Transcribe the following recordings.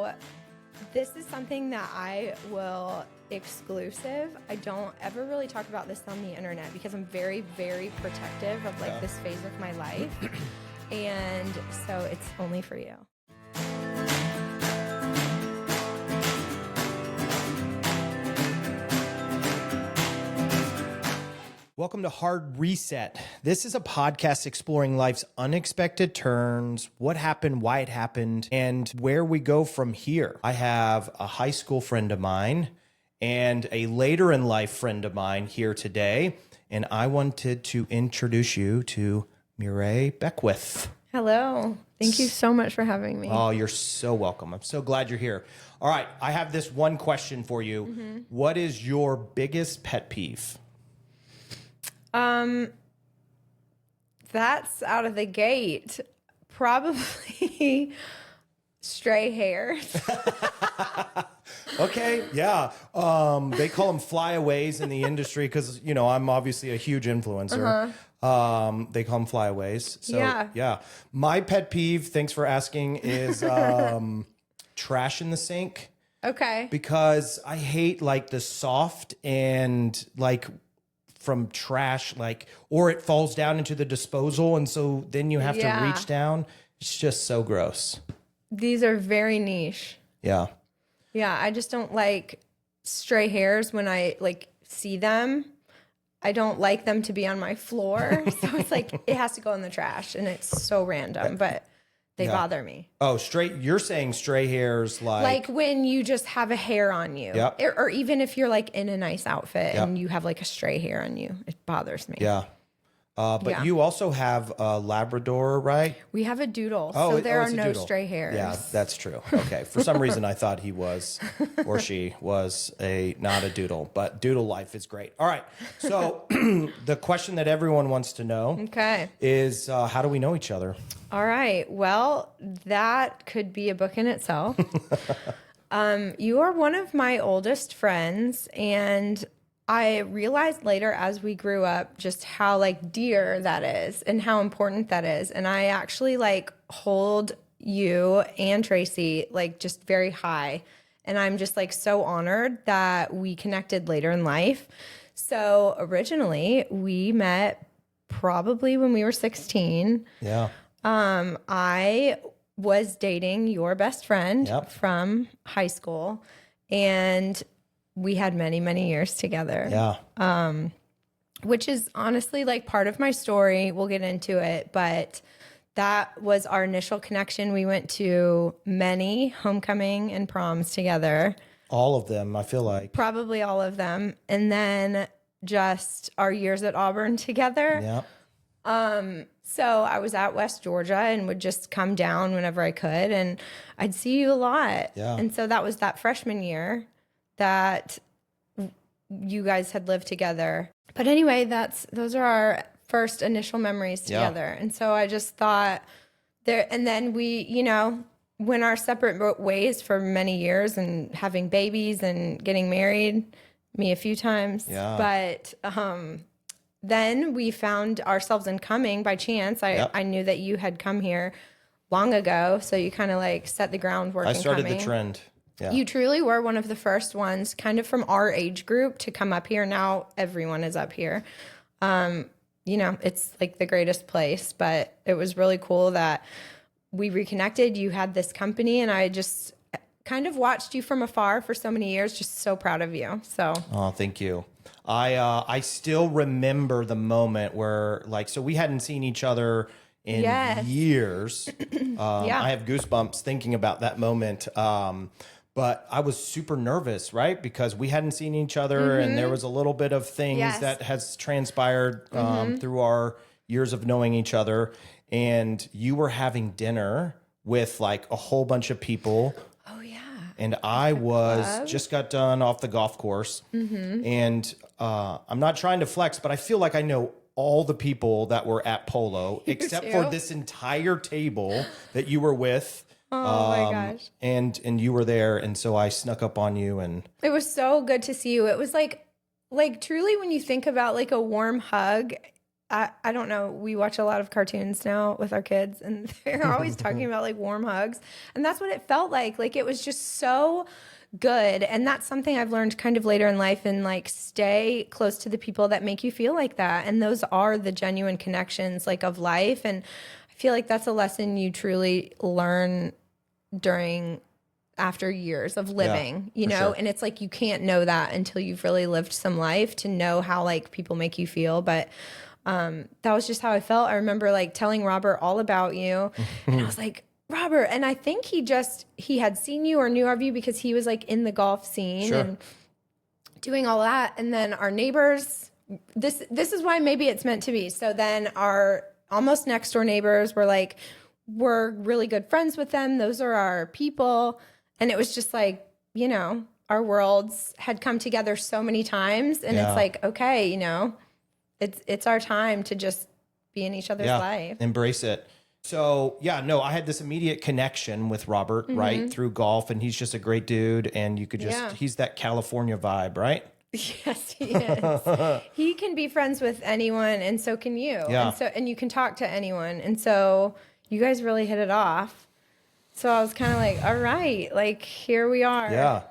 So this is something that I will exclusive. I don't ever really talk about this on the internet because I'm very, very protective of like this phase of my life. And so it's only for you. Welcome to Hard Reset. This is a podcast exploring life's unexpected turns, what happened, why it happened, and where we go from here. I have a high school friend of mine and a later in life friend of mine here today, and I wanted to introduce you to Mireille Beckwith. Hello. Thank you so much for having me. Oh, you're so welcome. I'm so glad you're here. All right, I have this one question for you. What is your biggest pet peeve? That's out of the gate. Probably stray hairs. Okay, yeah. They call them flyaways in the industry because, you know, I'm obviously a huge influencer. They call them flyaways. So, yeah. My pet peeve, thanks for asking, is trash in the sink. Okay. Because I hate like the soft and like from trash, like, or it falls down into the disposal. And so then you have to reach down. It's just so gross. These are very niche. Yeah. Yeah, I just don't like stray hairs when I like see them. I don't like them to be on my floor. So it's like it has to go in the trash and it's so random, but they bother me. Oh, you're saying stray hairs like when you just have a hair on you. Yep. Or even if you're like in a nice outfit and you have like a stray hair on you, it bothers me. Yeah. But you also have a Labrador, right? We have a doodle, so there are no doodle. stray hairs. Yeah, that's true. Okay. For some reason, I thought he was, or she was not a doodle, but doodle life is great. All right. So the question that everyone wants to know is how do we know each other? All right. Well, that could be a book in itself. You are one of my oldest friends, and I realized later as we grew up just how like dear that is and how important that is. And I actually like hold you and Tracy like just very high. And I'm just like so honored that we connected later in life. So originally we met probably when we were 16. Yeah. I was dating your best friend from high school, and we had many, many years together. Yeah. Which is honestly like part of my story. We'll get into it, but that was our initial connection. We went to many homecoming and proms together. All of them, I feel like. Probably all of them. And then just our years at Auburn together. Yeah. So I was at West Georgia and would just come down whenever I could, and I'd see you a lot. Yeah. And so that was that freshman year that you guys had lived together. But anyway, those are our first initial memories together. And so I just thought and then we, you know, went our separate ways for many years and having babies and getting married, me a few times. Yeah. But then we found ourselves in Cumming by chance. I knew that you had come here long ago, so you kind of like set the groundwork. I started the trend. Yeah. You truly were one of the first ones kind of from our age group to come up here. Now everyone is up here. You know, it's like the greatest place, but it was really cool that we reconnected. You had this company, and I just kind of watched you from afar for so many years. Just so proud of you. So. Oh, thank you. I still remember the moment where so we hadn't seen each other in years. I have goosebumps thinking about that moment. But I was super nervous, right? Because we hadn't seen each other and there was a little bit of things that has transpired through our years of knowing each other. And you were having dinner with like a whole bunch of people. Oh, yeah. And I just got done off the golf course. And I'm not trying to flex, but I feel like I know all the people that were at Polo, except for this entire table that you were with. Oh my gosh. And you were there, and so I snuck up on you, and it was so good to see you. It was like truly when you think about like a warm hug, I don't know. We watch a lot of cartoons now with our kids, and they're always talking about like warm hugs. And that's what it felt like. Like it was just so good. And that's something I've learned kind of later in life, and like stay close to the people that make you feel like that. And those are the genuine connections like of life. And I feel like that's a lesson you truly learn during after years of living, you know, sure. and it's like you can't know that until you've really lived some life to know how like people make you feel. But that was just how I felt. I remember like telling Robert all about you, and I was like, Robert, and I think he had seen you or knew of you because he was like in the golf scene and doing all that. And then our neighbors, this is why maybe it's meant to be. So then our almost next door neighbors were like, we're really good friends with them. Those are our people. And it was just like, you know, our worlds had come together so many times, and it's like, okay, you know, it's our time to just be in each other's life. Embrace it. So I had this immediate connection with Robert, right, through golf, and he's just a great dude, and you could just, he's that California vibe, right? Yes, he is. He can be friends with anyone, and so can you. Yeah. And you can talk to anyone. And so you guys really hit it off. So I was kind of like, all right, like here we are. Yeah.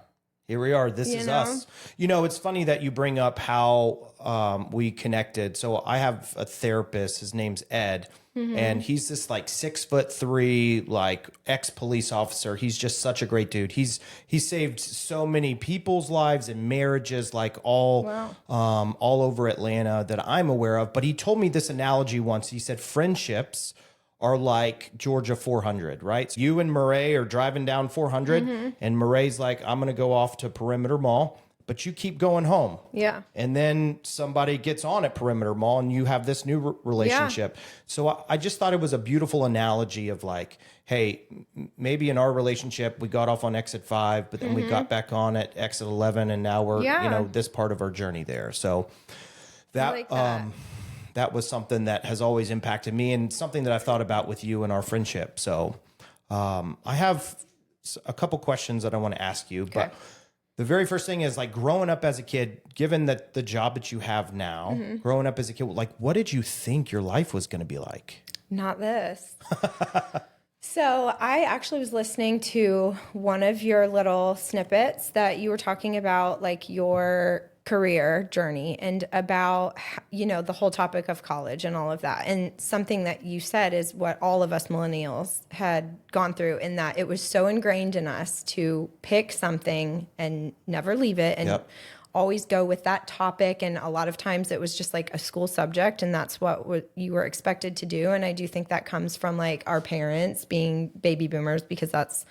Here we are. This is us. You know, it's funny that you bring up how we connected. So I have a therapist. His name's Ed. And he's this like 6'3", like ex-police officer. He's just such a great dude. He saved so many people's lives and marriages, like all over Atlanta that I'm aware of. But he told me this analogy once. He said friendships are like Georgia 400, right? So you and Mireille are driving down 400, and Mireille's like, I'm going to go off to Perimeter Mall, but you keep going home. Yeah. And then somebody gets on at Perimeter Mall, and you have this new relationship. So I just thought it was a beautiful analogy of like, hey, maybe in our relationship, we got off on exit 5, but then we got back on at exit 11, and now we're, you know, this part of our journey there. So that, like that. That was something that has always impacted me, and something that I've thought about with you and our friendship. So I have a couple questions that I want to ask you. But the very first thing is like growing up as a kid, given that the job that you have now, growing up as a kid, like what did you think your life was going to be like? Not this. So I actually was listening to one of your little snippets that you were talking about, like your career journey and about, you know, the whole topic of college and all of that. And something that you said is what all of us millennials had gone through, in that it was so ingrained in us to pick something and never leave it and always go with that topic. And a lot of times it was just like a school subject, and that's what you were expected to do. And I do think that comes from like our parents being baby boomers, because that's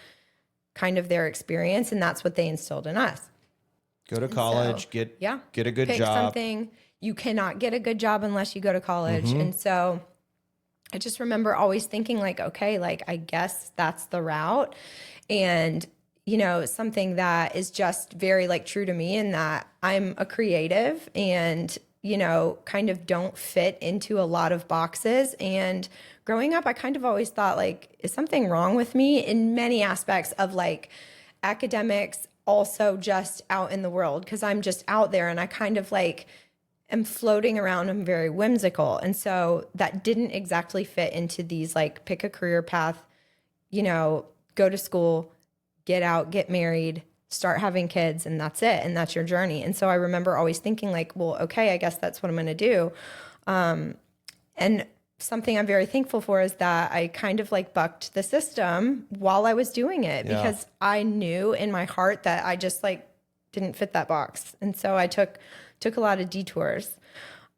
kind of their experience, and that's what they instilled in us. Go to college, get a good Pick job. Something. You cannot get a good job unless you go to college. And so I just remember always thinking like, okay, like I guess that's the route. And, you know, something that is just very like true to me, in that I'm a creative and, you know, kind of don't fit into a lot of boxes. And growing up, I kind of always thought like, is something wrong with me in many aspects of like academics, also just out in the world, because I'm just out there and I kind of like am floating around. I'm very whimsical. And so that didn't exactly fit into these like pick a career path, you know, go to school, get out, get married, start having kids, and that's it. And that's your journey. And so I remember always thinking like, well, okay, I guess that's what I'm going to do. And something I'm very thankful for is that I kind of like bucked the system while I was doing it, because I knew in my heart that I just like didn't fit that box. And so I took a lot of detours.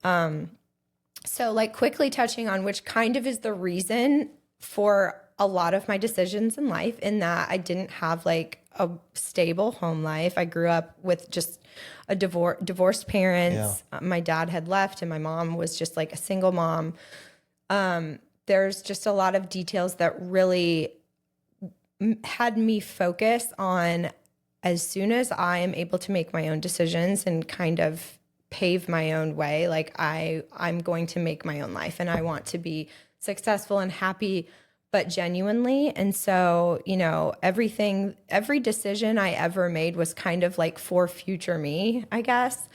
So like quickly touching on which kind of is the reason for a lot of my decisions in life, in that I didn't have like a stable home life. I grew up with just a divorced parents. My dad had left and my mom was just like a single mom. There's just a lot of details that really had me focus on, as soon as I am able to make my own decisions and kind of pave my own way, like I'm going to make my own life, and I want to be successful and happy, but genuinely. And so, you know, every decision I ever made was kind of like for future me, I guess.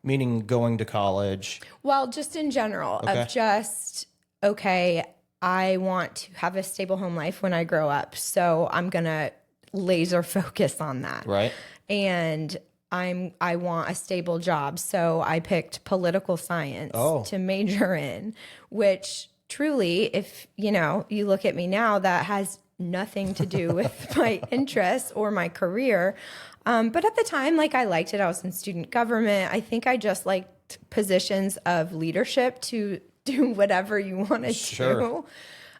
Meaning going to college? Well, just in general, of just, okay, I want to have a stable home life when I grow up. So I'm going to laser focus on that. Right. And I want a stable job. So I picked political science to major in, which truly, if you look at me now, that has nothing to do with my interests or my career. But at the time, like, I liked it. I was in student government. I think I just liked positions of leadership to do whatever you want to do.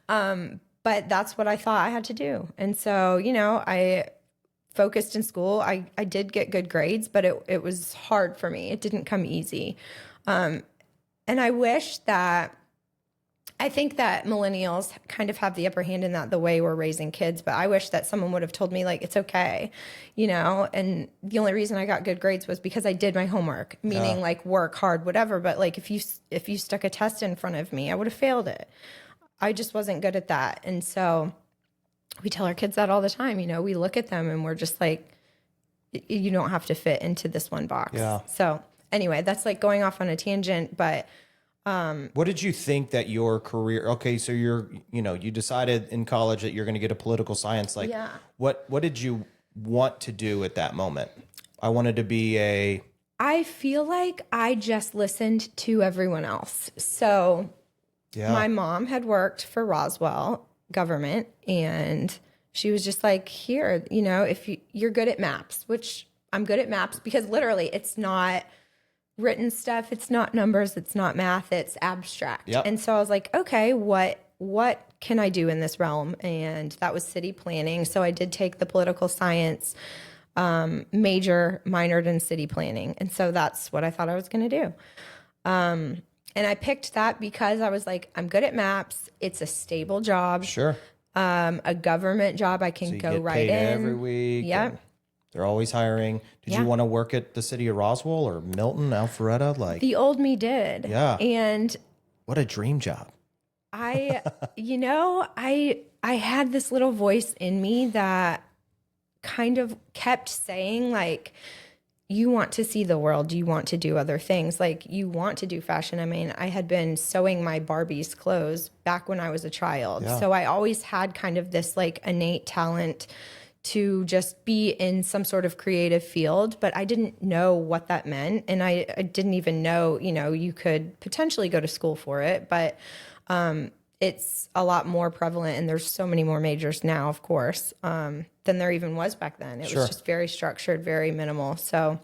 But that's what I thought I had to do. And so, I focused in school. I did get good grades, but it was hard for me. It didn't come easy. And I think that millennials kind of have the upper hand in that, the way we're raising kids. But I wish that someone would have told me, like, it's okay, and the only reason I got good grades was because I did my homework, meaning like work hard, whatever. But like, if you stuck a test in front of me, I would have failed it. I just wasn't good at that. And so we tell our kids that all the time. We look at them and we're just like, you don't have to fit into this one box. Yeah. So anyway, that's like going off on a tangent, but what did you think that your career, okay, so you decided in college that you're going to get a political science. Like, what did you want to do at that moment? I wanted to be I feel like I just listened to everyone else. So my mom had worked for Roswell government, and she was just like, here, if you're good at maps, which I'm good at maps, because literally it's not written stuff, it's not numbers, it's not math, it's abstract. And so I was like, okay, what can I do in this realm? And that was city planning. So I did take the political science major, minored in city planning. And so that's what I thought I was going to do. And I picked that because I was like, I'm good at maps. It's a stable job. Sure. A government job I can go right in every week. Yep. They're always hiring. Did you want to work at the city of Roswell or Milton, Alpharetta? Like, the old me did. Yeah. And what a dream job. I had this little voice in me that kind of kept saying, like, you want to see the world, you want to do other things, like, you want to do fashion. I mean, I had been sewing my Barbie's clothes back when I was a child. So I always had kind of this like innate talent to just be in some sort of creative field, but I didn't know what that meant. And I didn't even know, you could potentially go to school for it, but it's a lot more prevalent, and there's so many more majors now, of course, than there even was back then. It was just very structured, very minimal. So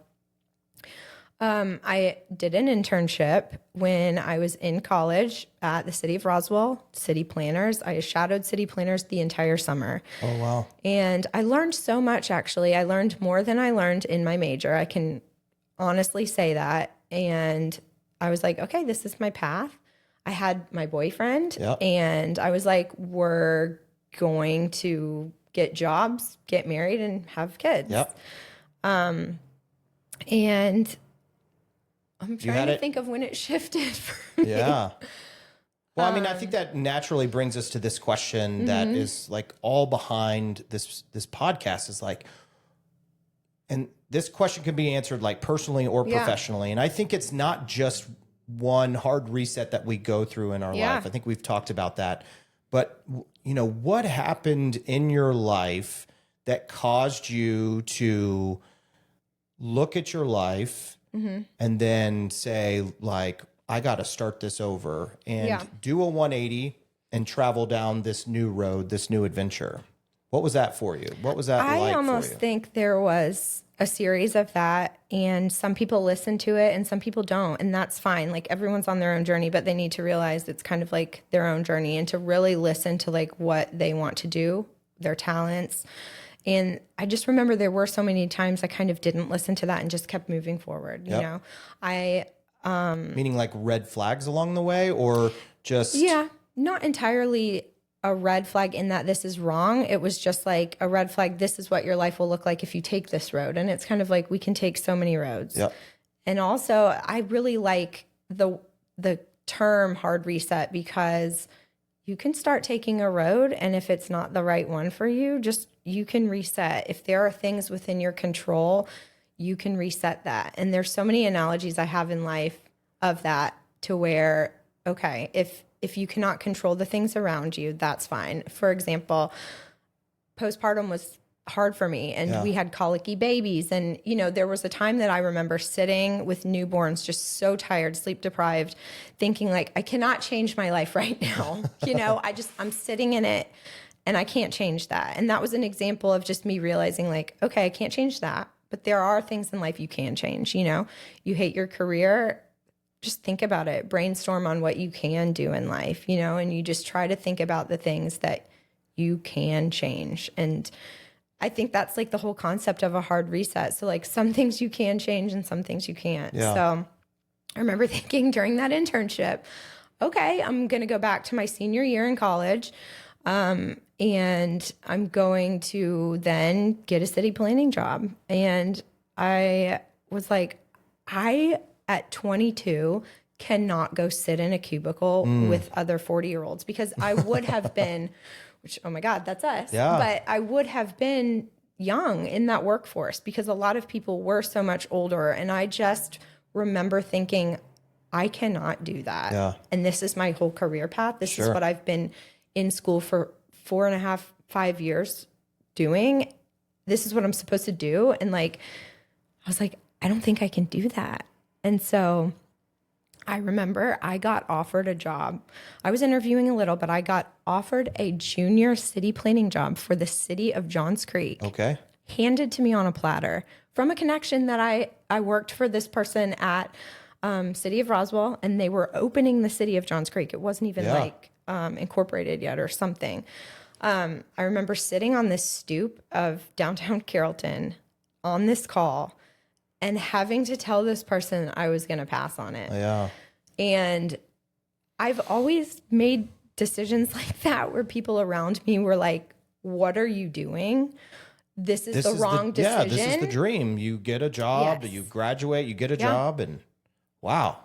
I did an internship when I was in college at the city of Roswell, city planners. I shadowed city planners the entire summer. Oh, wow. And I learned so much, actually. I learned more than I learned in my major. I can honestly say that. And I was like, okay, this is my path. I had my boyfriend, and I was like, we're going to get jobs, get married, and have kids. And I'm trying to think of when it shifted for me. Yeah. Well, I mean, I think that naturally brings us to this question that is like all behind this podcast is like, and this question can be answered like personally or professionally. And I think it's not just one hard reset that we go through in our life. I think we've talked about that. But, what happened in your life that caused you to look at your life and then say, like, I got to start this over and do a 180 and travel down this new road, this new adventure? What was that for you? What was that like for you? I almost think there was a series of that, and some people listen to it and some people don't, and that's fine. Like, everyone's on their own journey, but they need to realize it's kind of like their own journey, and to really listen to like what they want to do, their talents. And I just remember there were so many times I kind of didn't listen to that and just kept moving forward. You know, meaning like red flags along the way, or just not entirely a red flag in that this is wrong. It was just like a red flag. This is what your life will look like if you take this road. And it's kind of like, we can take so many roads. And also I really like the term hard reset, because you can start taking a road, and if it's not the right one for you, you can reset. If there are things within your control, you can reset that. And there's so many analogies I have in life of that, to where, okay, if you cannot control the things around you, that's fine. For example, postpartum was hard for me, and we had colicky babies. And, you know, there was a time that I remember sitting with newborns, just so tired, sleep deprived, thinking like, I cannot change my life right now. You know, I'm sitting in it and I can't change that. And that was an example of just me realizing like, okay, I can't change that, but there are things in life you can change. You know, you hate your career, just think about it, brainstorm on what you can do in life, you know, and you just try to think about the things that you can change. And I think that's like the whole concept of a hard reset. So like some things you can change and some things you can't. Yeah. So I remember thinking during that internship, okay, I'm going to go back to my senior year in college. And I'm going to then get a city planning job. And I was like, at 22 cannot go sit in a cubicle with other 40-year-olds, because I would have been, which, oh my God, that's us. Yeah. But I would have been young in that workforce, because a lot of people were so much older. And I just remember thinking, I cannot do that. Yeah. And this is my whole career path. This is what I've been in school for 4.5, 5 years doing. This is what I'm supposed to do. And like, I was like, I don't think I can do that. And so I remember I got offered a job. I was interviewing a little, but I got offered a junior city planning job for the city of Johns Creek. Okay. Handed to me on a platter from a connection that I worked for this person at City of Roswell, and they were opening the city of Johns Creek. It wasn't even like incorporated yet or something. I remember sitting on this stoop of downtown Carrollton on this call and having to tell this person I was going to pass on it. Yeah. And I've always made decisions like that where people around me were like, what are you doing? This is the wrong decision. Yeah, this is the dream. You get a job, you graduate, you get a job, and wow.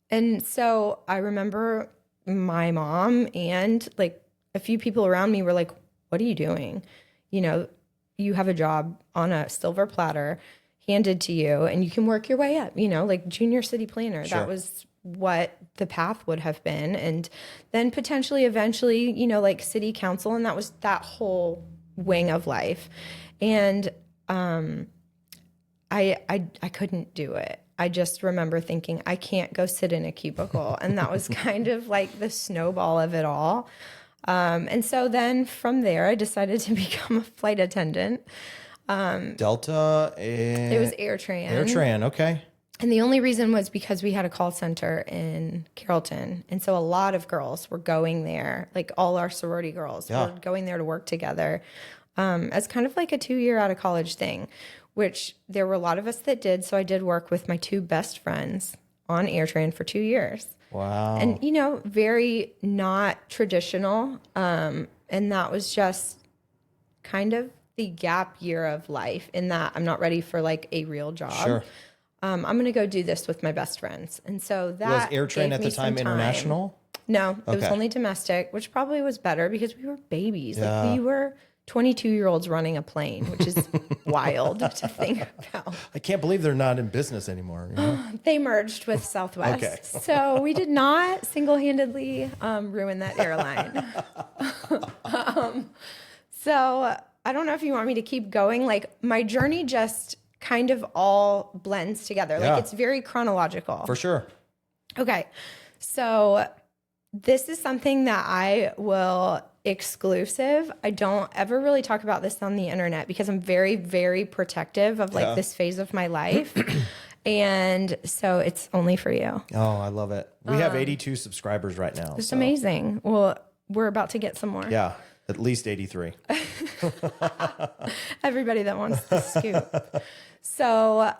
And so I remember my mom and like a few people around me were like, what are you doing? You know, you have a job on a silver platter handed to you, and you can work your way up, you know, like junior city planner. Sure. That was what the path would have been. And then potentially eventually, you know, like city council. And that was that whole wing of life. And I couldn't do it. I just remember thinking, I can't go sit in a cubicle. And that was kind of like the snowball of it all. And so then from there, I decided to become a flight attendant. Delta and... It was AirTran. AirTran, okay. And the only reason was because we had a call center in Carrollton. And so a lot of girls were going there, like all our sorority girls were going there to work together as kind of like a 2-year out of college thing, which there were a lot of us that did. So I did work with my 2 best friends on AirTran for 2 years. Wow. And, you know, very not traditional. And that was just kind of the gap year of life, in that I'm not ready for like a real job. Sure. I'm going to go do this with my best friends. And so that was AirTran at the time international? No, it was only domestic, which probably was better because we were babies. Yeah. Like we were 22-year-olds running a plane, which is wild to think about. I can't believe they're not in business anymore. You know? They merged with Southwest. Okay. So we did not single-handedly ruin that airline. So I don't know if you want me to keep going. Like my journey just kind of all blends together. Like it's very chronological. For sure. Okay. So this is something that I will exclusive. I don't ever really talk about this on the internet because I'm very, very protective of like this phase of my life. And so it's only for you. Oh, I love it. We have 82 subscribers right now. It's amazing. Well, we're about to get some more. Yeah. At least 83. Everybody that wants the scoop. So,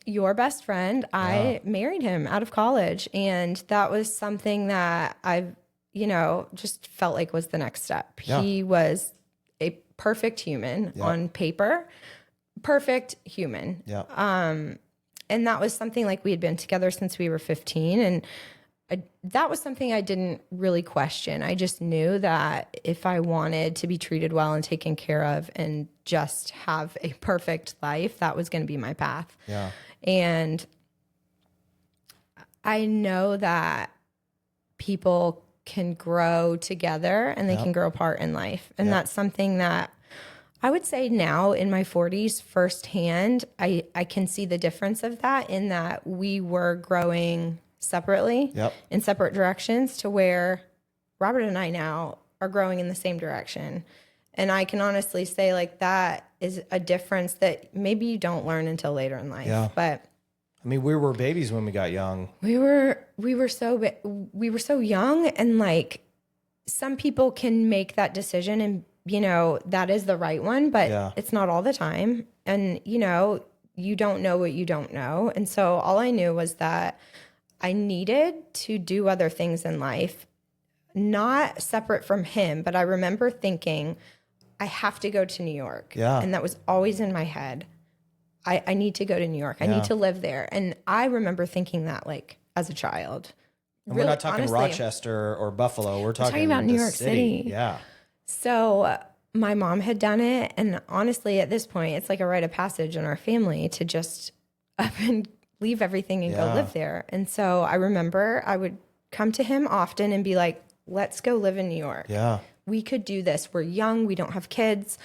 your best friend, I married him out of college, and that was something that I've, you know, just felt like was the next step. Yeah. He was a perfect human on paper, perfect human. Yeah. And that was something like we had been together since we were 15, and that was something I didn't really question. I just knew that if I wanted to be treated well and taken care of and just have a perfect life, that was going to be my path. Yeah. And I know that people can grow together and they can grow apart in life. And that's something that I would say now in my 40s firsthand, I can see the difference of that in that we were growing separately in separate directions to where Robert and I now are growing in the same direction. And I can honestly say like that is a difference that maybe you don't learn until later in life. Yeah. But I mean, we were babies when we got young. we were so young, and like some people can make that decision and you know that is the right one, but it's not all the time. And you know, you don't know what you don't know. And so all I knew was that I needed to do other things in life, not separate from him. But I remember thinking, I have to go to New York. Yeah. And that was always in my head. I need to go to New York. I need to live there. And I remember thinking that like as a child. And we're not talking honestly, Rochester or Buffalo. We're talking about New York City. Yeah. So my mom had done it. And honestly, at this point, it's like a rite of passage in our family to just up and leave everything and go live there. And so I remember I would come to him often and be like, let's go live in New York. Yeah. We could do this. We're young. We don't have kids.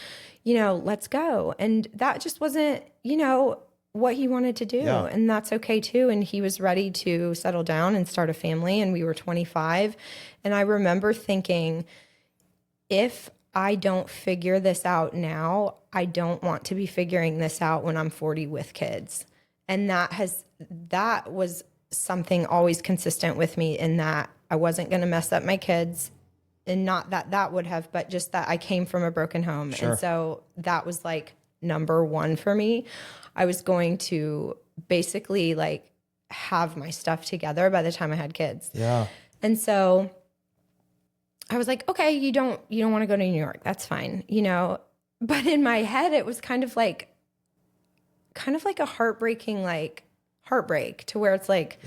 You know, let's go. And that just wasn't, you know, what he wanted to do. Yeah. And that's okay too. And he was ready to settle down and start a family. And we were 25. And I remember thinking, if I don't figure this out now, I don't want to be figuring this out when I'm 40 with kids. And that was something always consistent with me in that I wasn't going to mess up my kids. And not that would have, but just that I came from a broken home. Sure. And so that was like number one for me. I was going to basically like have my stuff together by the time I had kids. Yeah. And so I was like, okay, you don't want to go to New York. That's fine. You know, but in my head, it was kind of like a heartbreaking, like heartbreak to where it's like,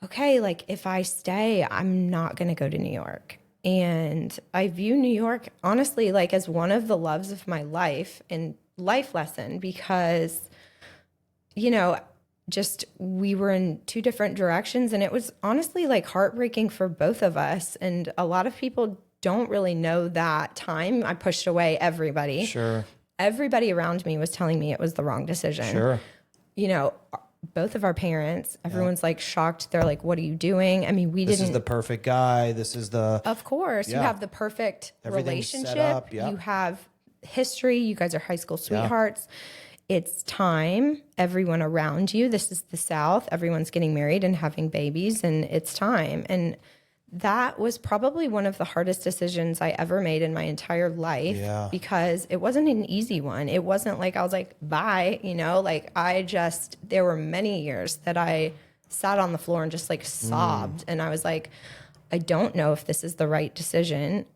okay, like if I stay, I'm not going to go to New York. And I view New York, honestly, like as one of the loves of my life and life lesson because, you know, just we were in two different directions and it was honestly like heartbreaking for both of us. And a lot of people don't really know that time I pushed away everybody. Sure. Everybody around me was telling me it was the wrong decision. Sure. You know, both of our parents, everyone's like shocked. They're like, what are you doing? I mean, this is the perfect guy. This is the... Of course. You have the perfect relationship. You have history. You guys are high school sweethearts. It's time. Everyone around you. This is the South. Everyone's getting married and having babies and it's time. And that was probably one of the hardest decisions I ever made in my entire life because it wasn't an easy one. It wasn't like I was like, bye, you know, like there were many years that I sat on the floor and just like sobbed. And I was like, I don't know if this is the right decision,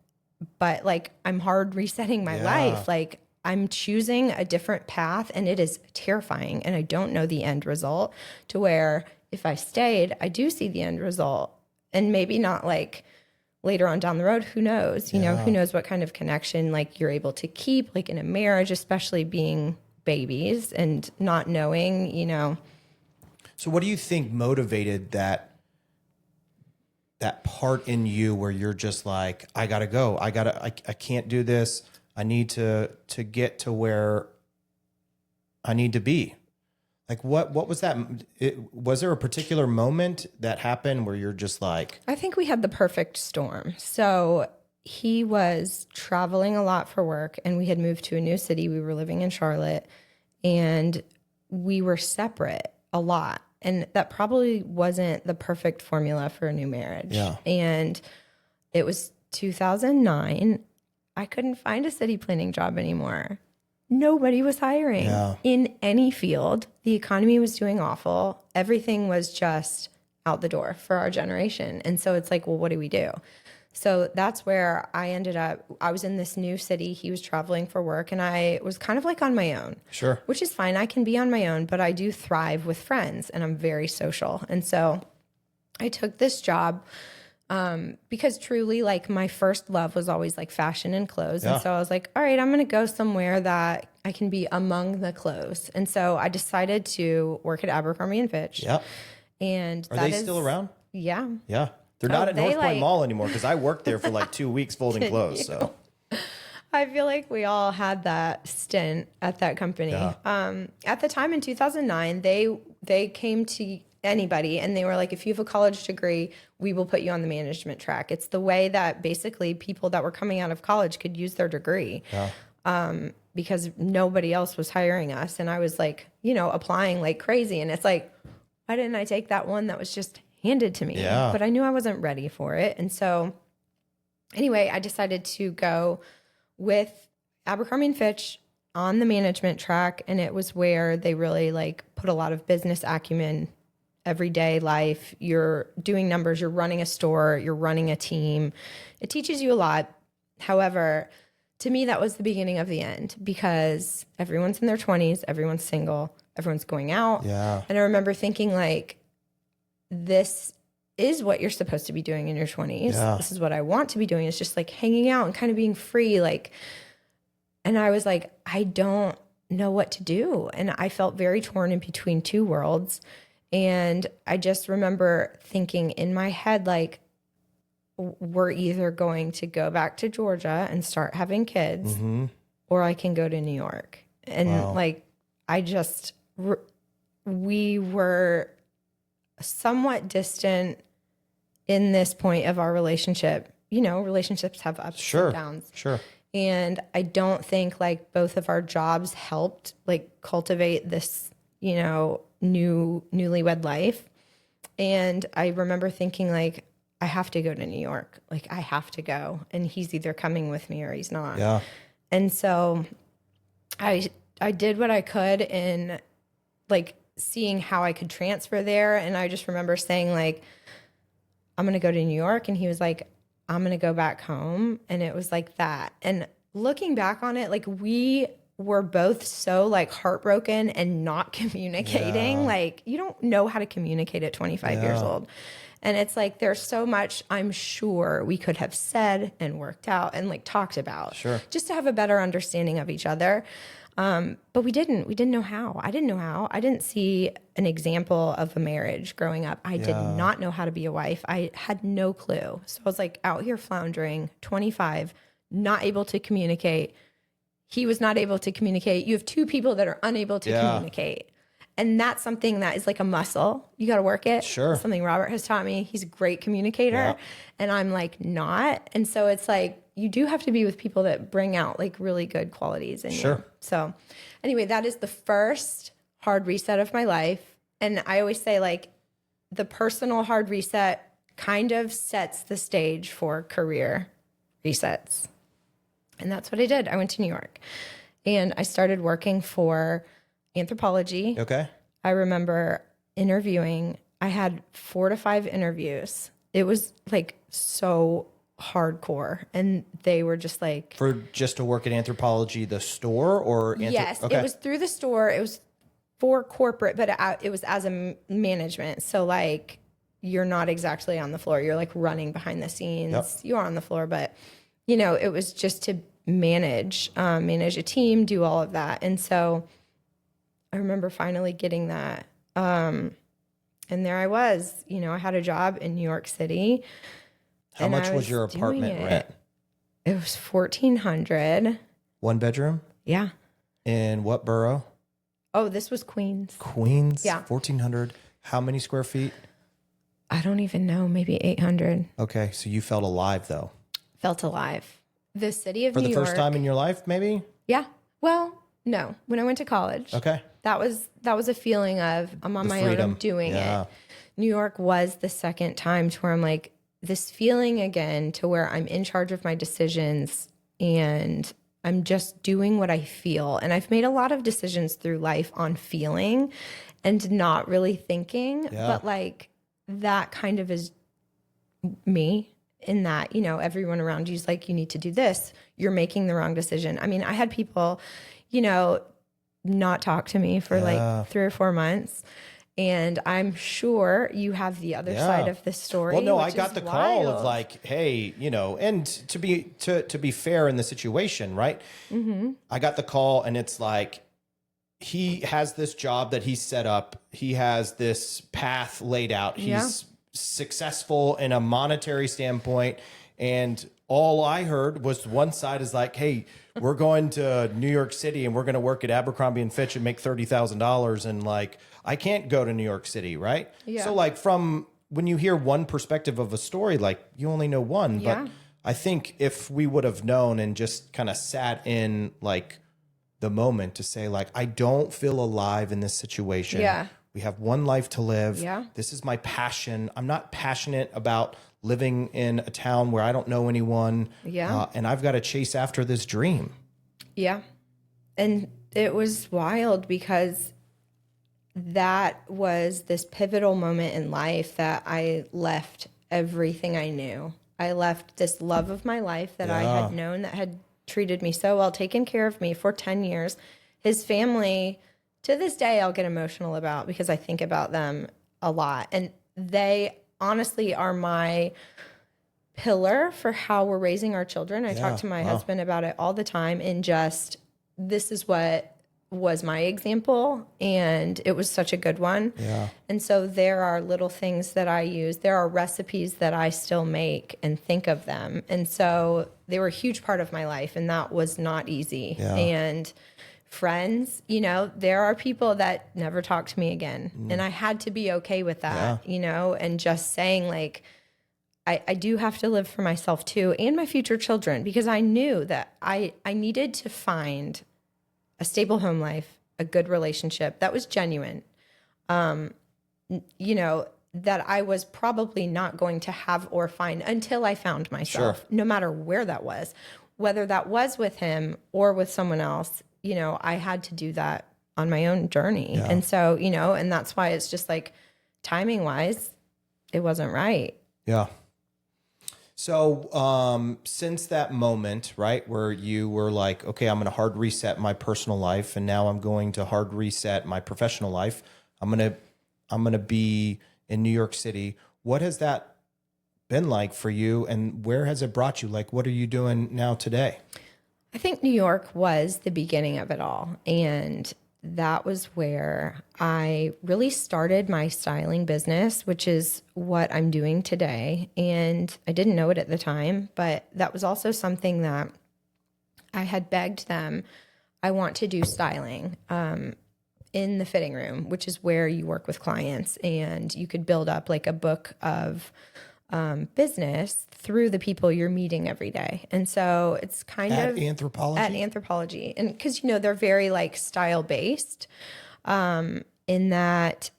but like I'm hard resetting my life. Like I'm choosing a different path and it is terrifying. And I don't know the end result to where if I stayed, I do see the end result. And maybe not like later on down the road, who knows? You know, who knows what kind of connection like you're able to keep like in a marriage, especially being babies and not knowing, you know. So what do you think motivated that part in you where you're just like, I gotta go. I can't do this. I need to get to where I need to be. Like what was that? Was there a particular moment that happened where you're just like... I think we had the perfect storm. So he was traveling a lot for work and we had moved to a new city. We were living in Charlotte and we were separate a lot. And that probably wasn't the perfect formula for a new marriage. Yeah. And it was 2009. I couldn't find a city planning job anymore. Nobody was hiring in any field. The economy was doing awful. Everything was just out the door for our generation. And so it's like, well, what do we do? So that's where I ended up. I was in this new city. He was traveling for work and I was kind of like on my own. Sure. Which is fine. I can be on my own, but I do thrive with friends and I'm very social. And so I took this job because truly, like, my first love was always like fashion and clothes. And so I was like, all right, I'm going to go somewhere that I can be among the clothes. And so I decided to work at Abercrombie and Fitch. Yep. And are they still around? Yeah. Yeah. They're not at North Point Mall anymore because I worked there for like 2 weeks folding clothes. So I feel like we all had that stint at that company. Yeah. At the time in 2009, they came to anybody and they were like, if you have a college degree, we will put you on the management track. It's the way that basically people that were coming out of college could use their degree. Yeah. Because nobody else was hiring us. And I was like, applying like crazy. And it's like, why didn't I take that one that was just handed to me? Yeah. But I knew I wasn't ready for it. And so anyway, I decided to go with Abercrombie and Fitch on the management track. And it was where they really like put a lot of business acumen, everyday life. You're doing numbers, you're running a store, you're running a team. It teaches you a lot. However, to me, that was the beginning of the end because everyone's in their 20s, everyone's single, everyone's going out. Yeah. And I remember thinking like, this is what you're supposed to be doing in your 20s. Yeah. This is what I want to be doing. It's just like hanging out and kind of being free. Like, and I was like, I don't know what to do. And I felt very torn in between two worlds. And I just remember thinking in my head, like, we're either going to go back to Georgia and start having kids, or I can go to New York. And like, we were somewhat distant in this point of our relationship. Relationships have ups and downs. Sure. And I don't think like both of our jobs helped like cultivate this, newlywed life. And I remember thinking like, I have to go to New York. Like I have to go. And he's either coming with me or he's not. Yeah. And so I did what I could in like seeing how I could transfer there. And I just remember saying like, I'm going to go to New York. And he was like, I'm going to go back home. And it was like that. And looking back on it, like we were both so like heartbroken and not communicating. Yeah. Like you don't know how to communicate at 25 years old. And it's like, there's so much I'm sure we could have said and worked out and like talked about just to have a better understanding of each other. But we didn't know how. I didn't know how. I didn't see an example of a marriage growing up. I did not know how to be a wife. I had no clue. So I was like out here floundering, 25, not able to communicate. He was not able to communicate. You have two people that are unable to communicate. And that's something that is like a muscle. You got to work it. Sure. It's something Robert has taught me. He's a great communicator and I'm like not. And so it's like, you do have to be with people that bring out like really good qualities in you. So anyway, that is the first hard reset of my life. And I always say like the personal hard reset kind of sets the stage for career resets. And that's what I did. I went to New York and I started working for anthropology. Okay. I remember interviewing. I had 4 to 5 interviews. It was like so hardcore. And they were just like... just to work at Anthropology, the store or... Yes, it was through the store. It was for corporate, but it was as a management. So like you're not exactly on the floor. You're like running behind the scenes. Yep. You're on the floor, but it was just to manage a team, do all of that. And so I remember finally getting that. And there I was, I had a job in New York City. How much was your apartment rent? It was $1,400. 1 bedroom? Yeah. In what borough? Oh, this was Queens. Queens? Yeah. 1,400. How many square feet? I don't even know. Maybe 800. Okay. So you felt alive though. Felt alive. The city of New York. For the first time in your life, maybe? Yeah. Well, no. When I went to college. Okay. That was a feeling of I'm on my own, I'm doing it. New York was the second time to where I'm like, this feeling again to where I'm in charge of my decisions and I'm just doing what I feel. And I've made a lot of decisions through life on feeling and not really thinking, but like that kind of is me in that, everyone around you is like, you need to do this. You're making the wrong decision. I mean, I had people, not talk to me for like 3 or 4 months. Yeah. I'm sure you have the other side of the story. Well, no, I got the call of like, hey, and to be fair in the situation, right? Mm-hmm. I got the call and it's like, he has this job that he's set up. He has this path laid out. He's successful in a monetary standpoint. And all I heard was one side is like, hey, we're going to New York City and we're going to work at Abercrombie and Fitch and make $30,000. And like, I can't go to New York City. Right. Yeah. So like from when you hear one perspective of a story, like you only know one, but I think if we would have known and just kind of sat in like the moment to say like, I don't feel alive in this situation. Yeah. We have one life to live. Yeah. This is my passion. I'm not passionate about living in a town where I don't know anyone. Yeah. And I've got to chase after this dream. Yeah. And it was wild because that was this pivotal moment in life that I left everything I knew. I left this love of my life that I had known, that had treated me so well, taken care of me for 10 years. His family, to this day, I'll get emotional about because I think about them a lot. And they honestly are my pillar for how we're raising our children. I talk to my husband about it all the time, and just this is what was my example, and it was such a good one. Yeah. And so there are little things that I use. There are recipes that I still make and think of them. And so they were a huge part of my life, and that was not easy. Yeah. And friends, there are people that never talk to me again. And I had to be okay with that, and just saying like, I do have to live for myself too, and my future children, because I knew that I needed to find a stable home life, a good relationship that was genuine, that I was probably not going to have or find until I found myself, no matter where that was, whether that was with him or with someone else. I had to do that on my own journey. Yeah. And so, and that's why it's just like timing wise, it wasn't right. Yeah. So, since that moment, right, where you were like, okay, I'm going to hard reset my personal life, and now I'm going to hard reset my professional life. I'm going to be in New York City. What has that been like for you, and where has it brought you? Like, what are you doing now today? I think New York was the beginning of it all. And that was where I really started my styling business, which is what I'm doing today. And I didn't know it at the time, but that was also something that I had begged them. I want to do styling in the fitting room, which is where you work with clients, and you could build up like a book of business through the people you're meeting every day. And so it's kind of at Anthropology. And because, they're very like style based, in that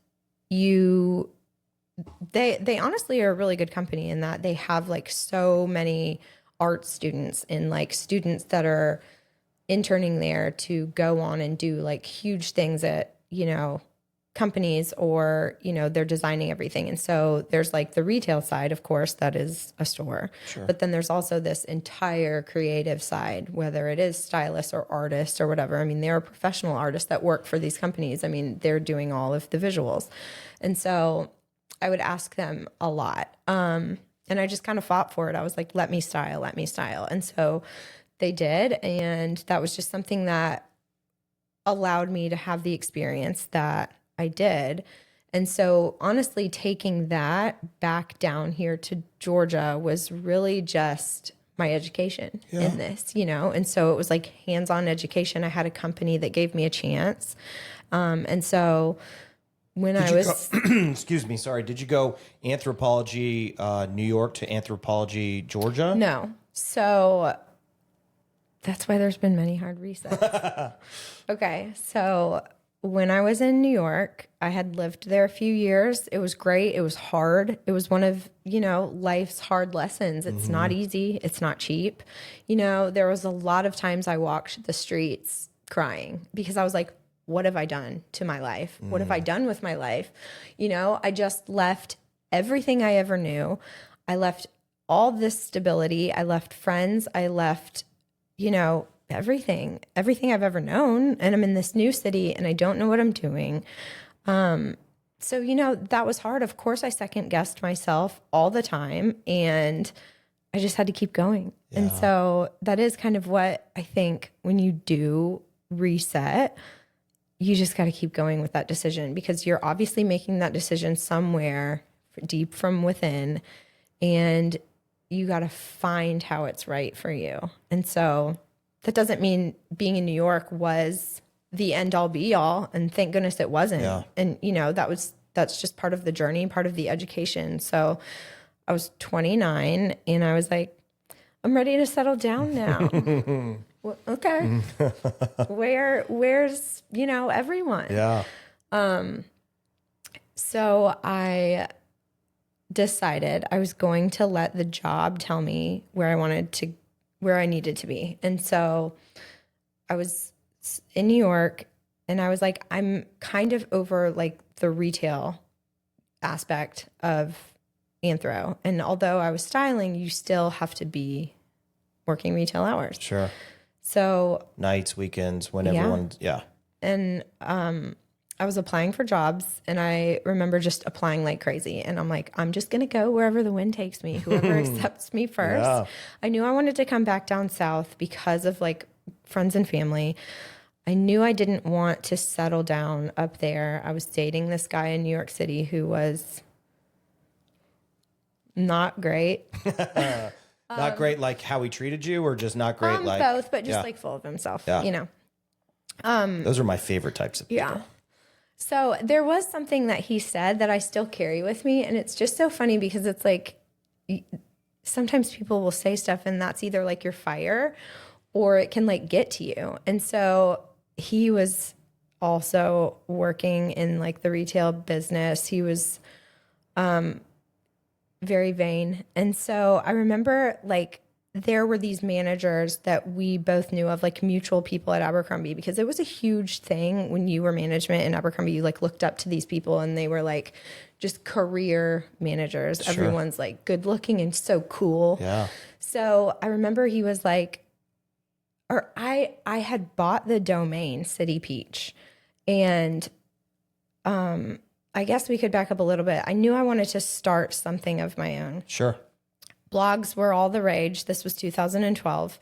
they honestly are a really good company in that they have like so many art students and like students that are interning there to go on and do like huge things at, companies, or they're designing everything. And so there's like the retail side, of course, that is a store. Sure. But then there's also this entire creative side, whether it is stylists or artists or whatever. I mean, there are professional artists that work for these companies. I mean, they're doing all of the visuals. And so I would ask them a lot, and I just kind of fought for it. I was like, let me style. And so they did, and that was just something that allowed me to have the experience that I did. And so honestly, taking that back down here to Georgia was really just my education in this, and so it was like hands-on education. I had a company that gave me a chance. And so when excuse me, sorry, did you go Anthropology, New York to Anthropology, Georgia? No. So that's why there's been many hard resets. Okay. So when I was in New York, I had lived there a few years. It was great. It was hard. It was one of, life's hard lessons. It's not easy. It's not cheap. There was a lot of times I walked the streets crying because I was like, what have I done to my life? What have I done with my life? I just left everything I ever knew. I left all this stability. I left friends. I left, everything I've ever known. And I'm in this new city and I don't know what I'm doing. So, that was hard. Of course, I second guessed myself all the time, and I just had to keep going. Yeah. And so that is kind of what I think when you do reset, you just got to keep going with that decision, because you're obviously making that decision somewhere deep from within, and you got to find how it's right for you. And so that doesn't mean being in New York was the end all be all. And thank goodness it wasn't. Yeah. And that's just part of the journey, part of the education. So I was 29 and I was like, I'm ready to settle down now. Well, okay. Where's, everyone? Yeah. So I decided I was going to let the job tell me where I needed to be. And so I was in New York and I was like, I'm kind of over like the retail aspect of anthro. And although I was styling, you still have to be working retail hours. Sure. So nights, weekends, when everyone's, yeah. And I was applying for jobs, and I remember just applying like crazy. And I'm like, I'm just going to go wherever the wind takes me, whoever accepts me first. Yeah. I knew I wanted to come back down south because of like friends and family. I knew I didn't want to settle down up there. I was dating this guy in New York City who was not great. Not great like how he treated you, or just not great like both, but just like full of himself, Those are my favorite types of people. Yeah. So there was something that he said that I still carry with me, and it's just so funny because it's like sometimes people will say stuff and that's either like your fire or it can like get to you. And so he was also working in like the retail business. He was very vain. And so I remember like there were these managers that we both knew of, like mutual people at Abercrombie, because it was a huge thing when you were management in Abercrombie. You like looked up to these people and they were like just career managers. Sure. Everyone's like good looking and so cool. Yeah. So I remember he was like, or I had bought the domain City Peach, and I guess we could back up a little bit. I knew I wanted to start something of my own. Sure. Blogs were all the rage. This was 2012.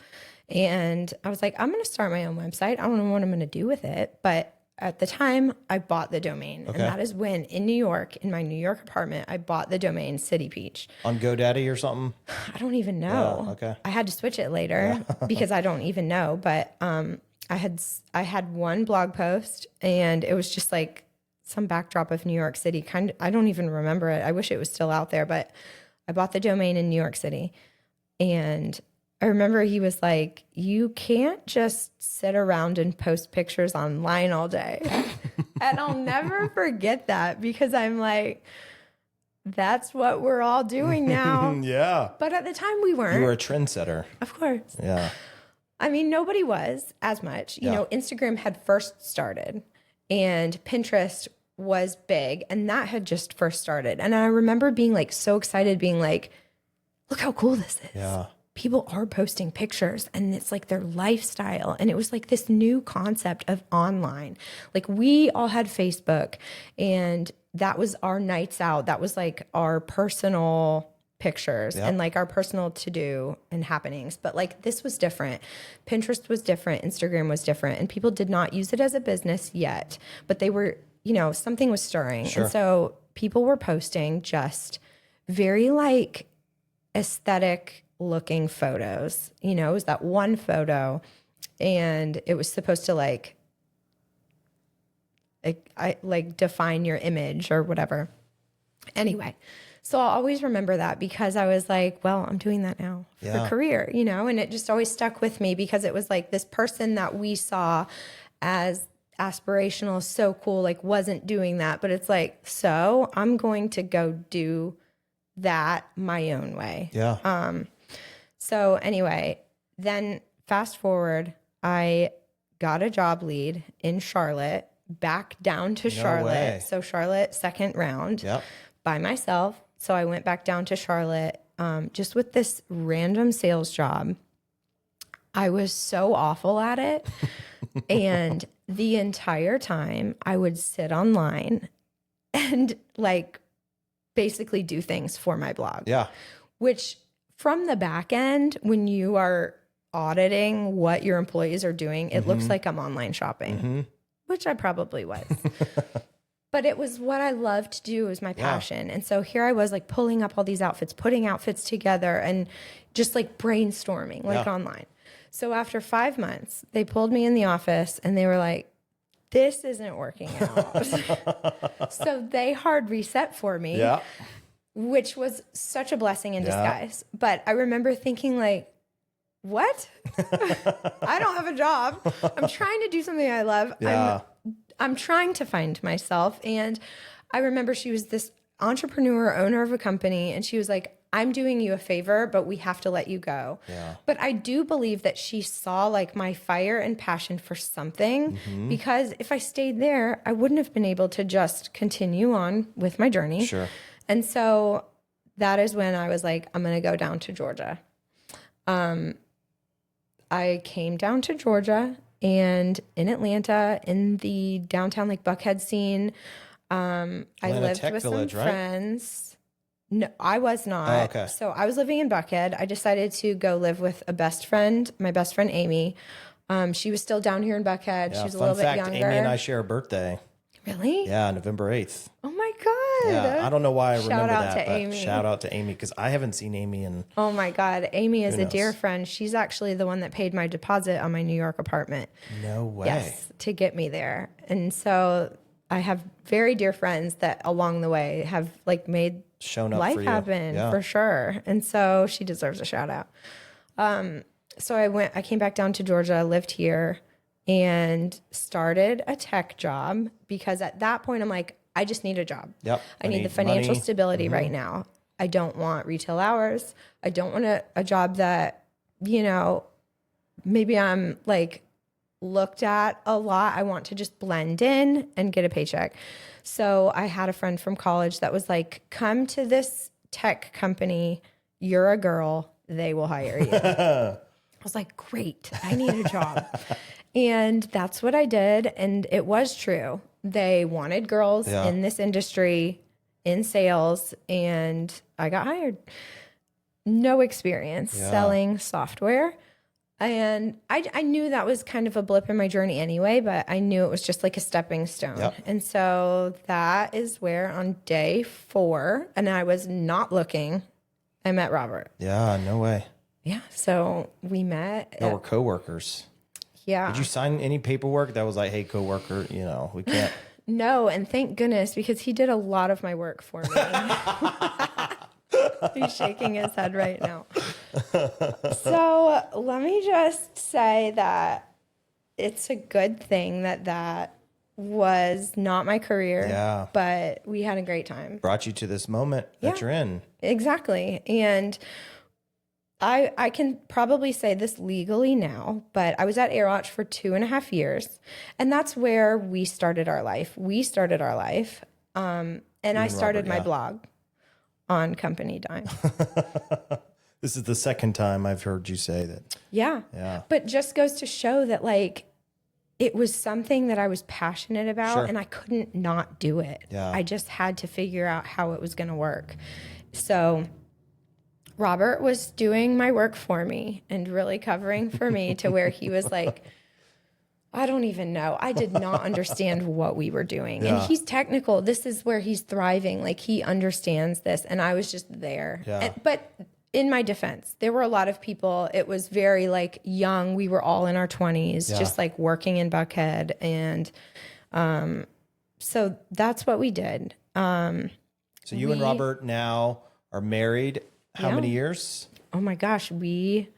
And I was like, I'm going to start my own website. I don't know what I'm going to do with it. But at the time, I bought the domain. Okay. And that is when, in New York, in my New York apartment, I bought the domain City Peach. On GoDaddy or something? I don't even know. Yeah, okay. I had to switch it later because I don't even know. But I had one blog post, and it was just like some backdrop of New York City. I don't even remember it. I wish it was still out there, but I bought the domain in New York City. And I remember he was like, you can't just sit around and post pictures online all day. And I'll never forget that, because I'm like, that's what we're all doing now. Yeah. But at the time we weren't. You were a trendsetter. Of course. Yeah. I mean, nobody was as much. You know, Instagram had first started and Pinterest was big, and that had just first started. And I remember being like so excited, being like, look how cool this is. Yeah. People are posting pictures and it's like their lifestyle. And it was like this new concept of online. Like we all had Facebook, and that was our nights out. That was like our personal pictures and like our personal to-do and happenings. But like this was different. Pinterest was different. Instagram was different. And people did not use it as a business yet, but they were, you know, something was stirring. Sure. And so people were posting just very like aesthetic looking photos. You know, it was that one photo, and it was supposed to like define your image or whatever. Anyway, so I'll always remember that, because I was like, well, I'm doing that now for career, you know, and it just always stuck with me, because it was like this person that we saw as aspirational, so cool, like wasn't doing that. But it's like, so I'm going to go do that my own way. Yeah. So anyway, then fast forward, I got a job lead in Charlotte, back down to Charlotte. So Charlotte, second round by myself. So I went back down to Charlotte just with this random sales job. I was so awful at it. And the entire time I would sit online and like basically do things for my blog. Yeah. Which from the back end, when you are auditing what your employees are doing, it looks like I'm online shopping, which I probably was. But it was what I loved to do. It was my passion. And so here I was like pulling up all these outfits, putting outfits together and just like brainstorming like online. So after 5 months, they pulled me in the office and they were like, this isn't working out. So they hard reset for me, which was such a blessing in disguise. But I remember thinking like, what? I don't have a job. I'm trying to do something I love. I'm trying to find myself. And I remember she was this entrepreneur, owner of a company, and she was like, I'm doing you a favor, but we have to let you go. Yeah. But I do believe that she saw like my fire and passion for something, because if I stayed there, I wouldn't have been able to just continue on with my journey. Sure. And so that is when I was like, I'm going to go down to Georgia. I came down to Georgia, and in Atlanta, in the downtown like Buckhead scene, I lived Tech with Village, some right? friends. No, I was not. Oh, okay. So I was living in Buckhead. I decided to go live with a best friend, my best friend Amy. She was still down here in Buckhead. Yeah, She was a little bit younger. Amy and I share a birthday. Really? Yeah, November 8th. Oh my God. Yeah, I don't know why I remember out that, to but Amy. shout out to Amy, because I haven't seen Amy in... Oh my God. Amy is Who a knows? dear friend. She's actually the one that paid my deposit on my New York apartment. No way. Yes, to get me there. And so I have very dear friends that along the way have like made Shown up life for you. happen for sure. And so she deserves a shout out. So I came back down to Georgia, lived here, and started a tech job, because at that point I'm like, I just need a job. Yep. I need the financial money. stability right now. I don't want retail hours. I don't want a job that, you know, maybe I'm like looked at a lot. I want to just blend in and get a paycheck. So I had a friend from college that was like, come to this tech company. You're a girl. They will hire you. I was like, great. I need a job. And that's what I did. And it was true. They wanted girls in this industry, in sales, and I got hired. No experience selling software. And I knew that was kind of a blip in my journey anyway, but I knew it was just like a stepping stone. Yep. And so that is where on day 4, and I was not looking, I met Robert. Yeah, no way. Yeah. So we met. No, we're coworkers. Yeah. Did you sign any paperwork that was like, hey, coworker, you know, we can't... No, and thank goodness, because he did a lot of my work for me. He's shaking his head right now. So let me just say that it's a good thing that was not my career, but we had a great time. Brought you to this moment that you're in. Exactly. And I can probably say this legally now, but I was at AirWatch for 2.5 years, and that's where we started our life. And I started my blog on company dime. This is the second time I've heard you say that. Yeah. But just goes to show that like it was something that I was passionate about, and I couldn't not do it. Yeah. I just had to figure out how it was going to work. So Robert was doing my work for me and really covering for me to where he was like, I don't even know. I did not understand what we were doing. Yeah. And he's technical. This is where he's thriving. Like he understands this. And I was just there. Yeah. But in my defense, there were a lot of people. It was very like young. We were all in our 20s, just like working in Buckhead. And so that's what we did. So you and Robert now are married. How many years? Oh my gosh. We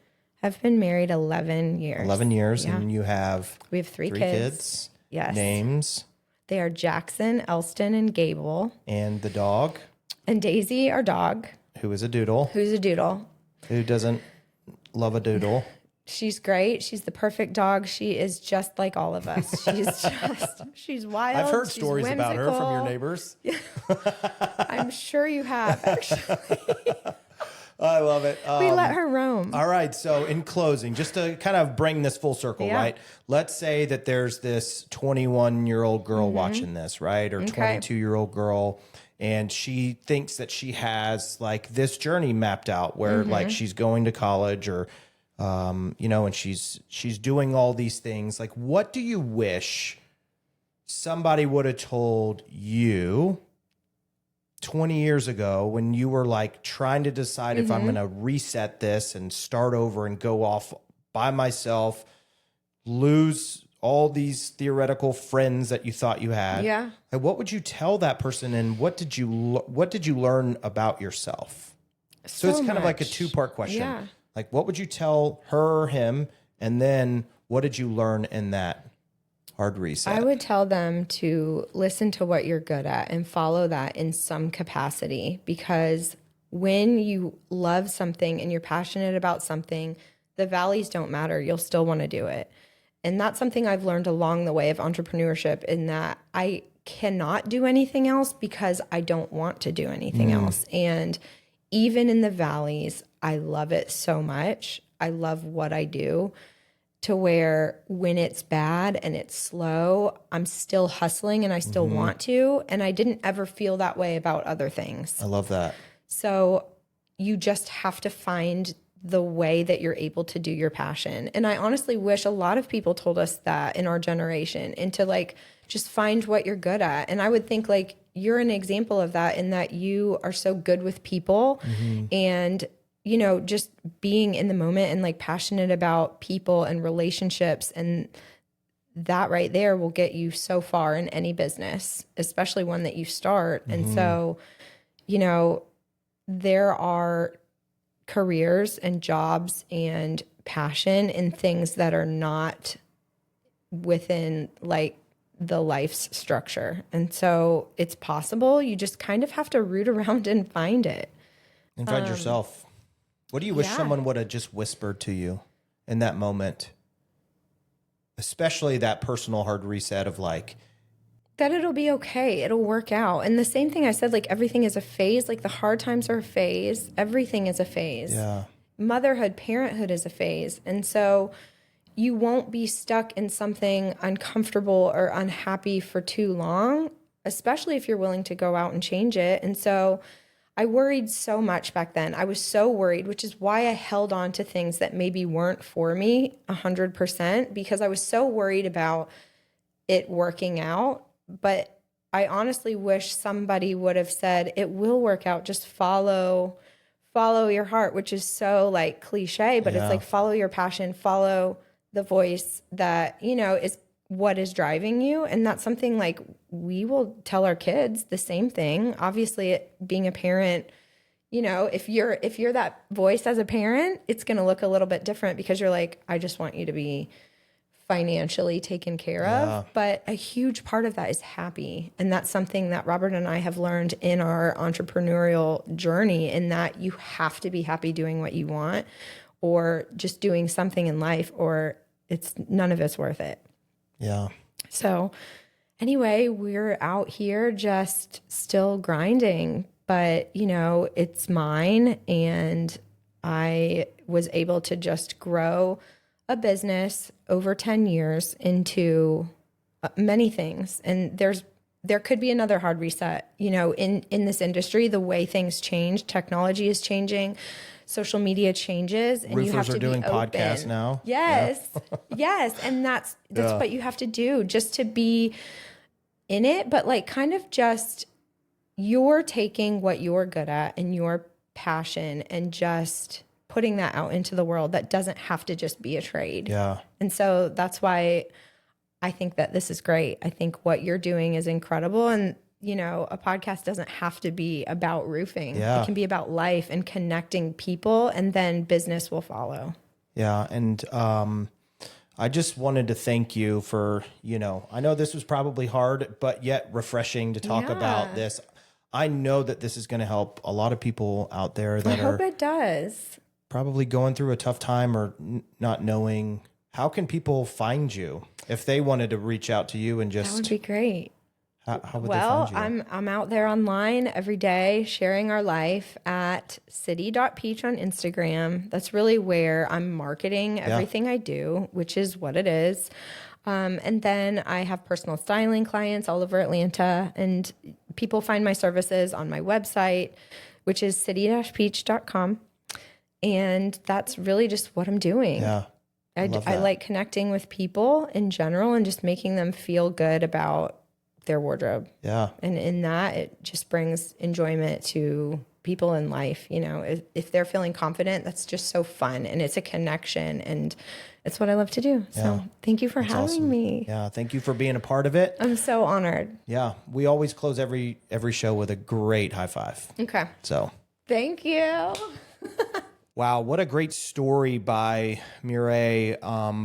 have been married 11 years. 11 years. And we have 3 kids. Yes. Names. They are Jackson, Elston, and Gable. And the dog. And Daisy, our dog. Who is a doodle. Who doesn't love a doodle. She's great. She's the perfect dog. She is just like all of us. She's wild. I've heard stories about her from your neighbors. I'm sure you have, actually. I love it. We let her roam. All right. So in closing, just to kind of bring this full circle, right? Let's say that there's this 21-year-old girl watching this, right? Or 22-year-old girl. And she thinks that she has like this journey mapped out where like she's going to college or, and she's doing all these things. Like, what do you wish somebody would have told you 20 years ago when you were like trying to decide if I'm going to reset this and start over and go off by myself, lose all these theoretical friends that you thought you had? Yeah. Like, what would you tell that person, and what did you learn about yourself? So it's kind of like a two-part question. Yeah. Like, what would you tell her, him, and then what did you learn in that hard reset? I would tell them to listen to what you're good at and follow that in some capacity, because when you love something and you're passionate about something, the valleys don't matter. You'll still want to do it. And that's something I've learned along the way of entrepreneurship, in that I cannot do anything else because I don't want to do anything else. And even in the valleys, I love it so much. I love what I do, to where when it's bad and it's slow, I'm still hustling and I still want to. And I didn't ever feel that way about other things. I love that. So you just have to find the way that you're able to do your passion. And I honestly wish a lot of people told us that in our generation, and to like just find what you're good at. And I would think like you're an example of that, in that you are so good with people and, just being in the moment and like passionate about people and relationships. And that right there will get you so far in any business, especially one that you start. And so, there are careers and jobs and passion in things that are not within like the life's structure. And so it's possible. You just kind of have to root around and find it. And find yourself. What do you wish someone would have just whispered to you in that moment? Especially that personal hard reset of like, that it'll be okay. It'll work out. And the same thing I said, like everything is a phase. Like the hard times are a phase. Everything is a phase. Yeah. Motherhood, parenthood is a phase. And so you won't be stuck in something uncomfortable or unhappy for too long, especially if you're willing to go out and change it. And so I worried so much back then. I was so worried, which is why I held on to things that maybe weren't for me 100%, because I was so worried about it working out. But I honestly wish somebody would have said, it will work out. Just follow your heart, which is so like cliche, but it's like follow your passion, follow the voice that, is what is driving you. And that's something like we will tell our kids the same thing. Obviously, being a parent, if you're that voice as a parent, it's going to look a little bit different, because you're like, I just want you to be financially taken care of. But a huge part of that is happy. And that's something that Robert and I have learned in our entrepreneurial journey, in that you have to be happy doing what you want, or just doing something in life, or none of it's worth it. Yeah. So anyway, we're out here just still grinding, but it's mine. And I was able to just grow a business over 10 years into many things. And there could be another hard reset, in this industry, the way things change, technology is changing, social media changes, and you have to are doing be open. Podcasts now. Yes. Yes. And that's what you have to do just to be in it. But like kind of just you're taking what you're good at and your passion and just putting that out into the world. That doesn't have to just be a trade. Yeah. And so that's why I think that this is great. I think what you're doing is incredible. And, a podcast doesn't have to be about roofing. Yeah. It can be about life and connecting people, and then business will follow. Yeah. And I just wanted to thank you for, I know this was probably hard, but yet refreshing to talk about this. I know that this is going to help a lot of people out there that I hope it does. Probably going through a tough time or not knowing. How can people find you if they wanted to reach out to you and just... That would be great. How would they find you? I'm out there online every day sharing our life at city.peach on Instagram. That's really where I'm marketing everything I do, which is what it is. And then I have personal styling clients all over Atlanta, and people find my services on my website, which is city-peach.com. And that's really just what I'm doing. Yeah. I like connecting with people in general and just making them feel good about their wardrobe. Yeah. And in that, it just brings enjoyment to people in life. You know, if they're feeling confident, that's just so fun, and it's a connection, and it's what I love to do. So thank you for having me. Yeah. Thank you for being a part of it. I'm so honored. Yeah. We always close every show with a great high five. Okay. So thank you. Wow, what a great story by Mireille.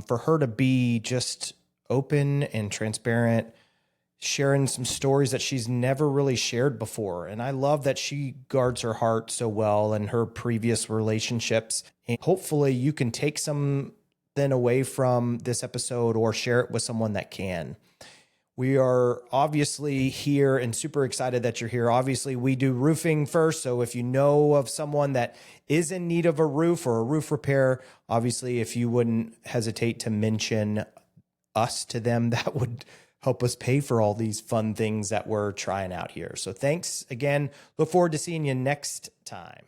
For her to be just open and transparent, sharing some stories that she's never really shared before. And I love that she guards her heart so well in her previous relationships. And hopefully you can take something away from this episode or share it with someone that can. We are obviously here and super excited that you're here. Obviously, we do roofing first. So if you know of someone that is in need of a roof or a roof repair, obviously, if you wouldn't hesitate to mention us to them, that would help us pay for all these fun things that we're trying out here. So thanks again. Look forward to seeing you next time.